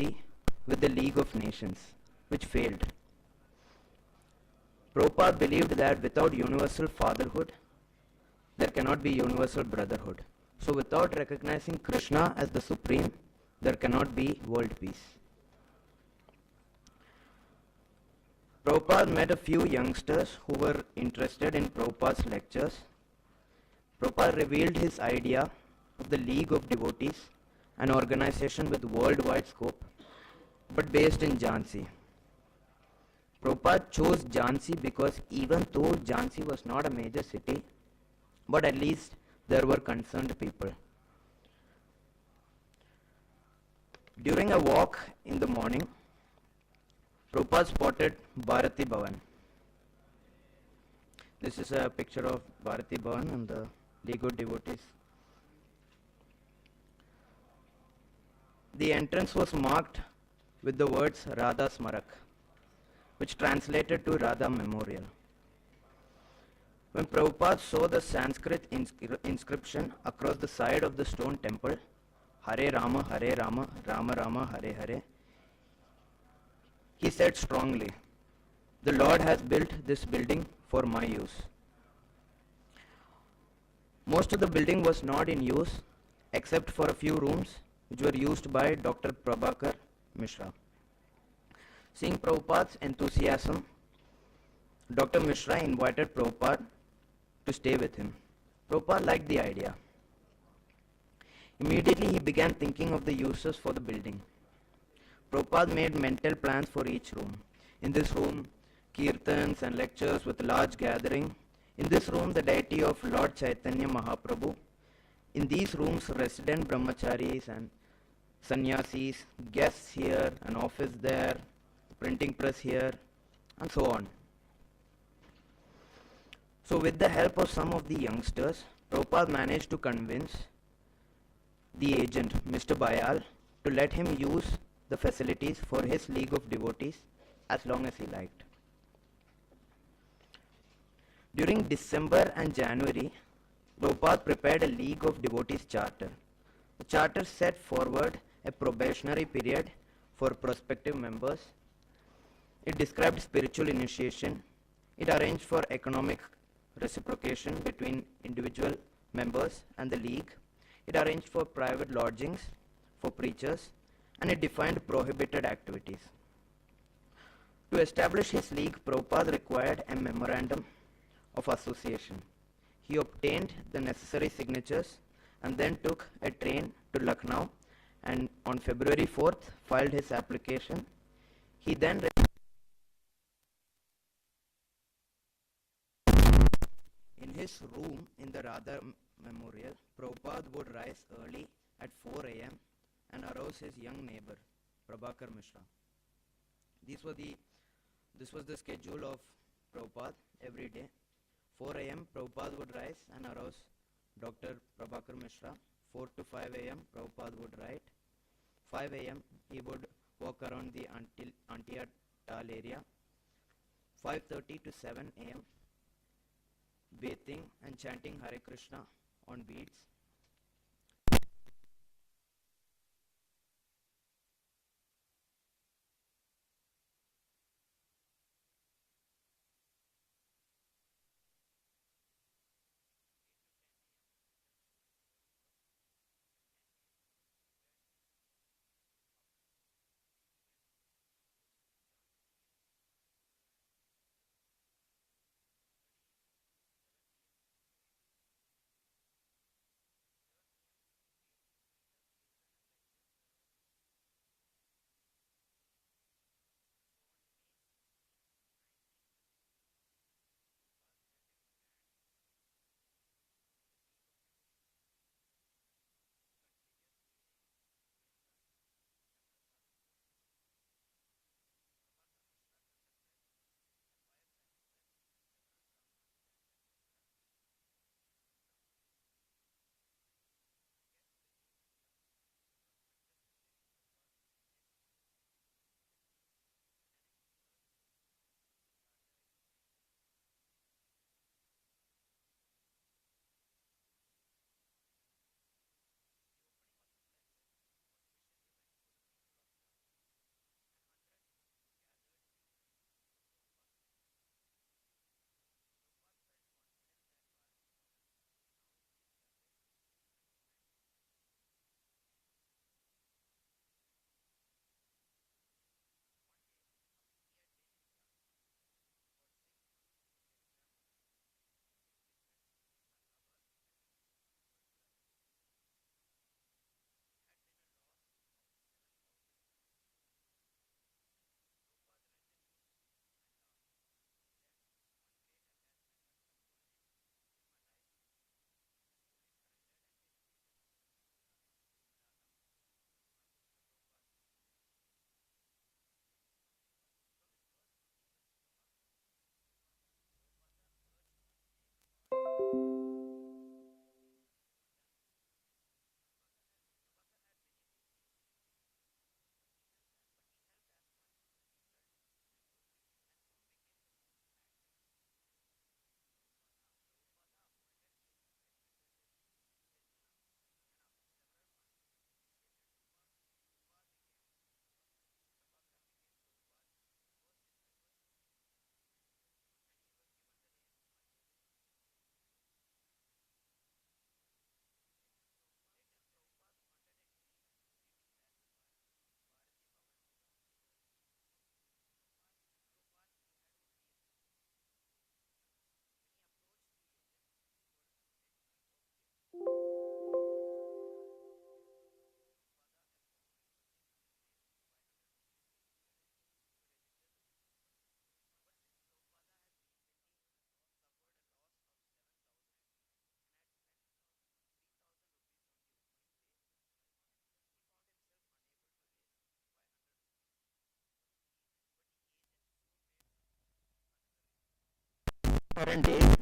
treaty with the League of Nations, which failed. Prabhupada believed that without universal fatherhood, there cannot be universal brotherhood. So without recognizing Krishna as the Supreme, there cannot be world peace. Prabhupada met a few youngsters who were interested in Prabhupada's lectures. Prabhupada revealed his idea of the League of Devotees, an organization with worldwide scope, but based in Jhansi. Prabhupada chose Jhansi because even though Jhansi was not a major city, but at least there were concerned people. During a walk in the morning, Prabhupada spotted Bharati Bhavan. This is a picture of Bharati Bhavan and the League of Devotees. The entrance was marked with the words Radha Smarak, which translated to Radha Memorial. When Prabhupada saw the Sanskrit inscription across the side of the stone temple, Hare Rama, Rama Rama, Hare Hare, he said strongly, "The Lord has built this building for my use." Most of the building was not in use except for a few rooms which were used by Dr. Prabhakar Mishra. Seeing Prabhupada's enthusiasm, Dr. Mishra invited Prabhupada to stay with him. Prabhupada liked the idea. Immediately he began thinking of the uses for the building. Prabhupada made mental plans for each room. In this room, kirtans and lectures with large gathering. In this room, the deity of Lord Chaitanya Mahaprabhu. In these rooms, resident brahmacharis and sannyasis, guests here, an office there, printing press here, and so on. So with the help of some of the youngsters, Prabhupada managed to convince the agent, Mr. Bayal, to let him use the facilities for his League of Devotees as long as he liked. During December and January, Prabhupada prepared a League of Devotees charter. The charter set forward a probationary period for prospective members. It described spiritual initiation. It arranged for economic reciprocation between individual members and the League. It arranged for private lodgings for preachers, and it defined prohibited activities. To establish his League, Prabhupada required a memorandum of association. He obtained the necessary signatures and then took a train to Lucknow, and on February 4th filed his application. He then in his room in the Radha Memorial, Prabhupada would rise early at 4 a.m. and arouse his young neighbor, Prabhakar Mishra. This was the schedule of Prabhupada every day. 4 a.m. Prabhupada would rise and arouse Dr. Prabhakar Mishra. 4 to 5 a.m. Prabhupada would write. 5 a.m. he would walk around the Antia Tal area. 5:30 to 7 a.m. bathing and chanting Hare Krishna on beads.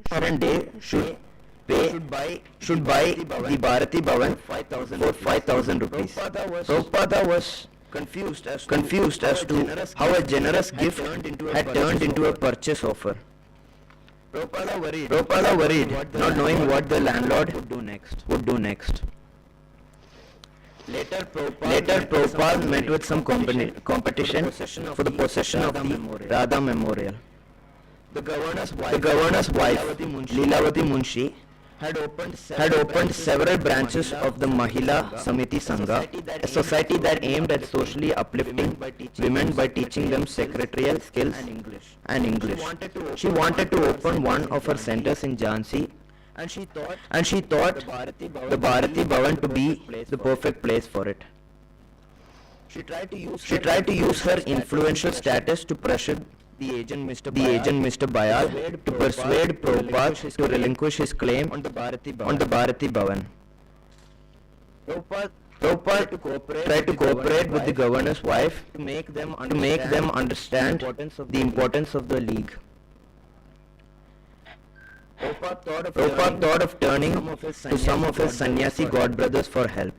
foreign day should buy the Bharati Bhavan for 5,000 rupees. Prabhupada was confused as to how a generous gift had turned into a purchase offer. Prabhupada worried, not knowing what the landlord would do next. Later, Prabhupada met with some competition for the possession of the Radha Memorial. The governor's wife, Lilamrta Munshi, had opened several branches of the Mahila Samiti Sangha, a society that aimed at socially uplifting women by teaching them secretarial skills and English. She wanted to open one of her centers in Jhansi, and she thought the Bharati Bhavan to be the perfect place for it. She tried to use her influential status to pressure the agent Mr. Bayal to persuade Prabhupada to relinquish his claim on the Bharati Bhavan. Prabhupada tried to cooperate with the governor's wife to make them understand the importance of the league. Prabhupada thought of turning to some of his sannyasi godbrothers for help.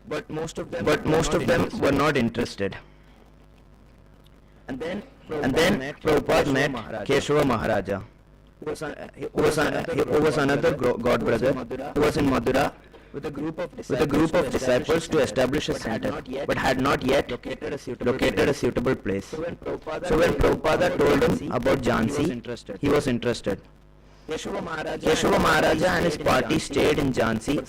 But most of them were not interested. And then Prabhupada met Keshava Maharaja, who was another godbrother who was in Madura with a group of disciples to establish a center, but had not yet located a suitable place. So when Prabhupada told him about Jhansi, he was interested. Keshava Maharaja and his party stayed in Jhansi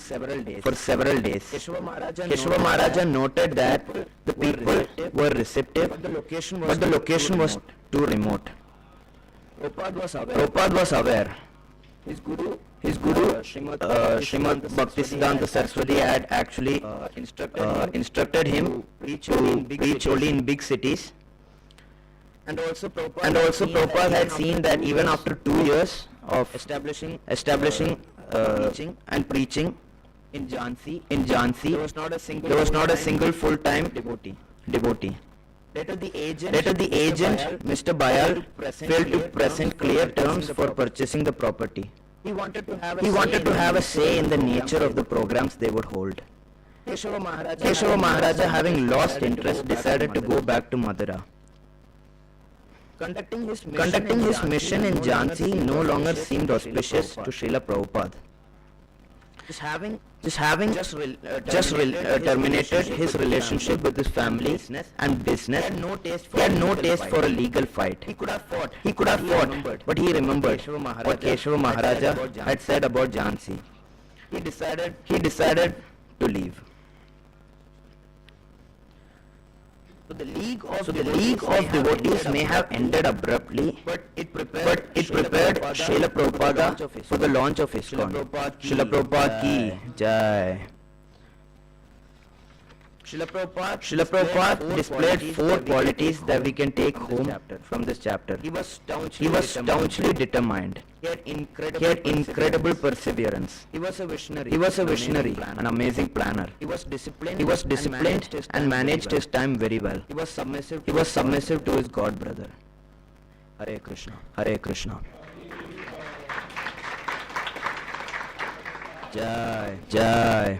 for several days. Keshava Maharaja noted that the people were receptive, but the location was too remote. Prabhupada was aware. His guru, Srimad Bhaktivedanta Saraswati, had actually instructed him to preach only in big cities. And also Prabhupada had seen that even after 2 years of establishing and preaching in Jhansi, there was not a single full-time devotee. Later the agent, Mr. Bayal, failed to present clear terms for purchasing the property. He wanted to have a say in the nature of the programs they would hold. Keshava Maharaja, having lost interest, decided to go back to Madura. Conducting his mission in Jhansi no longer seemed auspicious to Srila Prabhupada. Terminated his relationship with his family and business. He had no taste for a legal fight. He could have fought, but he remembered what Keshava Maharaja had said about Jhansi. He decided to leave. So the league of devotees may have ended abruptly, but it prepared Srila Prabhupada for the launch of ISKCON. Srila Prabhupada ki Jai. Srila Prabhupada displayed 4 qualities that we can take home from this chapter. He was staunchly determined. He had incredible perseverance. He was a visionary, an amazing planner. He was disciplined and managed his time very well. He was submissive to his god brother. Hare Krishna. Hare Krishna. Jai. Jai.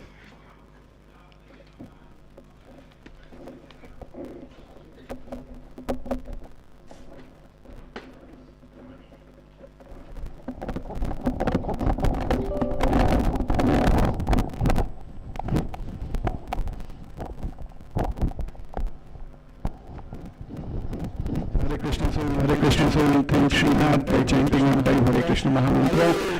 Hare Krishna, so we thank Srila by chanting and by Hare Krishna Mahamantra.